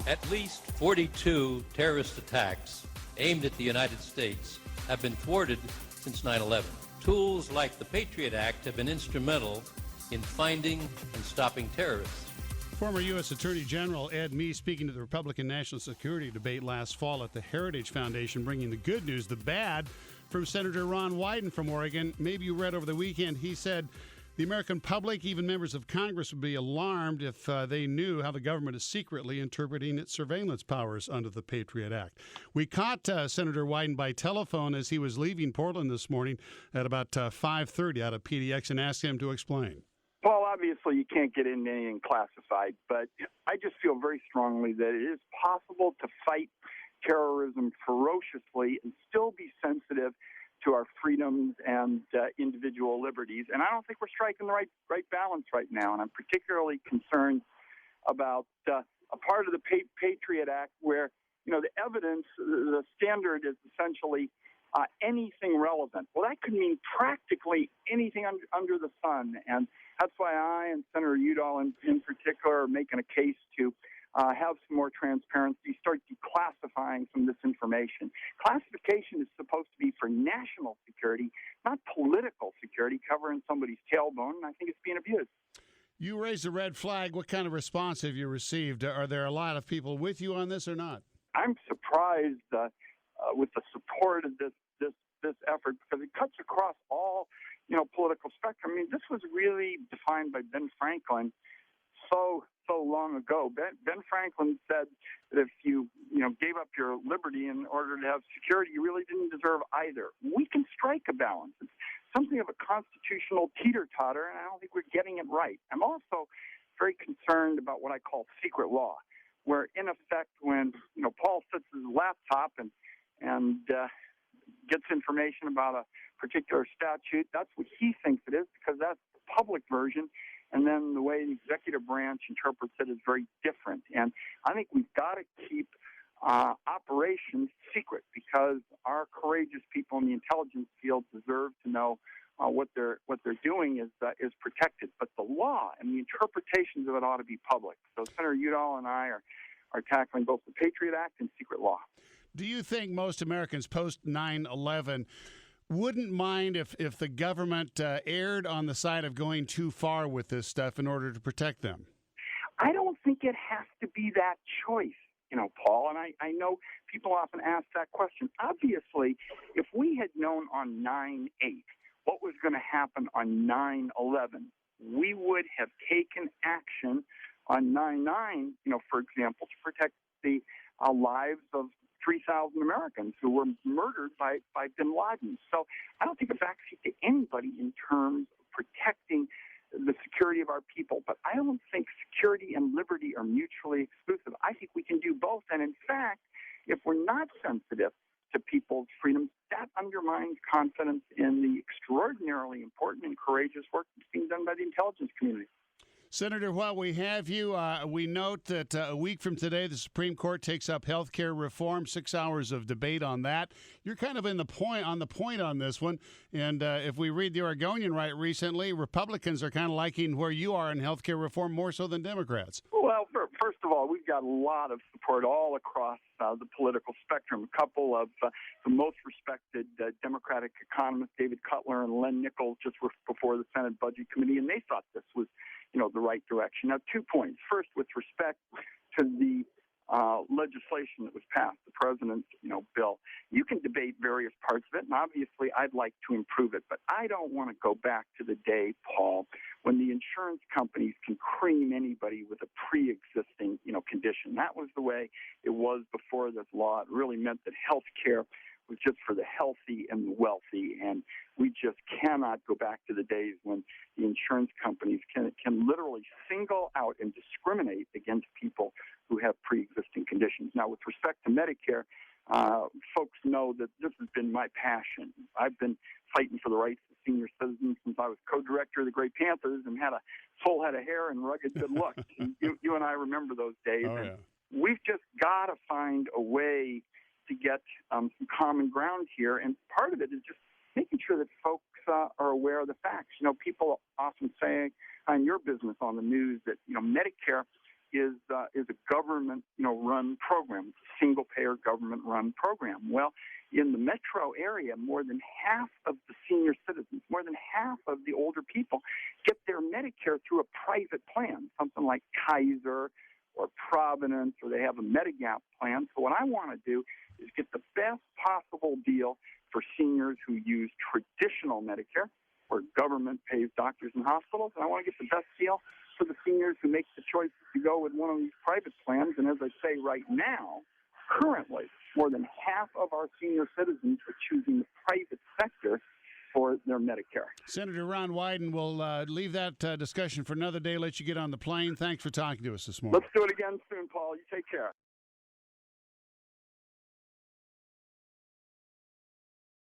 At least 42 terrorist attacks aimed at the United States have been thwarted since 9/11. Tools like the Patriot Act have been instrumental in finding and stopping terrorists. Former U.S. Attorney General Ed Meese speaking to the Republican National Security Debate last fall at the Heritage Foundation, bringing the good news, the bad, from Senator Ron Wyden from Oregon. Maybe you read over the weekend, he said the American public, even members of Congress, would be alarmed if they knew how the government is secretly interpreting its surveillance powers under the Patriot Act. We caught Senator Wyden by telephone as he was leaving Portland this morning at about 5:30 out of PDX and asked him to explain. Well, obviously you can't get into anything classified, but I just feel very strongly that it is possible to fight terrorism ferociously and still be sensitive to our freedoms and individual liberties. And I don't think we're striking the right balance right now. And I'm particularly concerned about a part of the Patriot Act where, the evidence, the standard is essentially anything relevant. Well, that could mean practically anything under the sun. And that's why I and Senator Udall in particular are making a case to have some more transparency, start declassifying some of this information. Classification is supposed to be for national security, not political security, covering somebody's tailbone, and I think it's being abused. You raised a red flag. What kind of response have you received? Are there a lot of people with you on this or not? I'm surprised with the support of this effort because it cuts across all, political spectrum. I mean, this was really defined by Ben Franklin so long ago. Ben Franklin said that if you gave up your liberty in order to have security, you really didn't deserve either. We can strike a balance. It's something of a constitutional teeter-totter, and I don't think we're getting it right. I'm also very concerned about what I call secret law, where in effect, when Paul sits at his laptop and gets information about a particular statute, that's what he thinks it is because that's the public version. And then the way the executive branch interprets it is very different. And I think we've got to keep operations secret because our courageous people in the intelligence field deserve to know what they're doing is protected. But the law and the interpretations of it ought to be public. So Senator Udall and I are tackling both the Patriot Act and secret law. Do you think most Americans post 9/11 wouldn't mind if the government erred on the side of going too far with this stuff in order to protect them? I don't think it has to be that choice, Paul. And I know people often ask that question. Obviously, if we had known on 9/8 what was going to happen on 9/11, we would have taken action on 9/9, for example, to protect the lives of 3,000 Americans who were murdered by bin Laden. So I don't take a backseat to anybody in terms of protecting the security of our people. But I don't think security and liberty are mutually exclusive. I think we can do both. And in fact, if we're not sensitive to people's freedoms, that undermines confidence in the extraordinarily important and courageous work that's being done by the intelligence community. Senator, while we have you, we note that a week from today, the Supreme Court takes up health care reform, 6 hours of debate on that. You're kind of on the point on this one. And if we read the Oregonian right recently, Republicans are kind of liking where you are in health care reform more so than Democrats. Well, first of all, we've got a lot of support all across the political spectrum. A couple of the most respected Democratic economists, David Cutler and Len Nichols, just were before the Senate Budget Committee, and they thought this was the right direction. Now, 2 points. First, with respect to the legislation that was passed, the president's, bill, you can debate various parts of it, and obviously I'd like to improve it, but I don't want to go back to the day, Paul, when the insurance companies can cream anybody with a pre-existing, condition. That was the way it was before this law. It really meant that health care was just for the healthy and the wealthy, and we just cannot go back to the days when the insurance companies can literally single out and discriminate against people who have pre-existing conditions. Now, with respect to Medicare, folks know that this has been my passion. I've been fighting for the rights of senior citizens since I was co-director of the Great Panthers and had a full head of hair and rugged good looks. You and I remember those days. Oh, yeah. We've just got to find a way to get some common ground here, and part of it is just making sure that folks are aware of the facts. People often say in your business on the news that Medicare is a government, run program, single payer government run program. Well, in the metro area, more than half of the senior citizens, more than half of the older people get their Medicare through a private plan, something like Kaiser or Providence, or they have a Medigap plan. So what I want to do is get the best possible deal for seniors who use traditional Medicare, where government pays doctors and hospitals, and I want to get the best deal for the seniors who make the choice to go with one of these private plans. And as I say right now, currently, more than half of our senior citizens are choosing the private sector for their Medicare. Senator Ron Wyden, will leave that discussion for another day, let you get on the plane. Thanks for talking to us this morning. Let's do it again soon, Paul. You take care.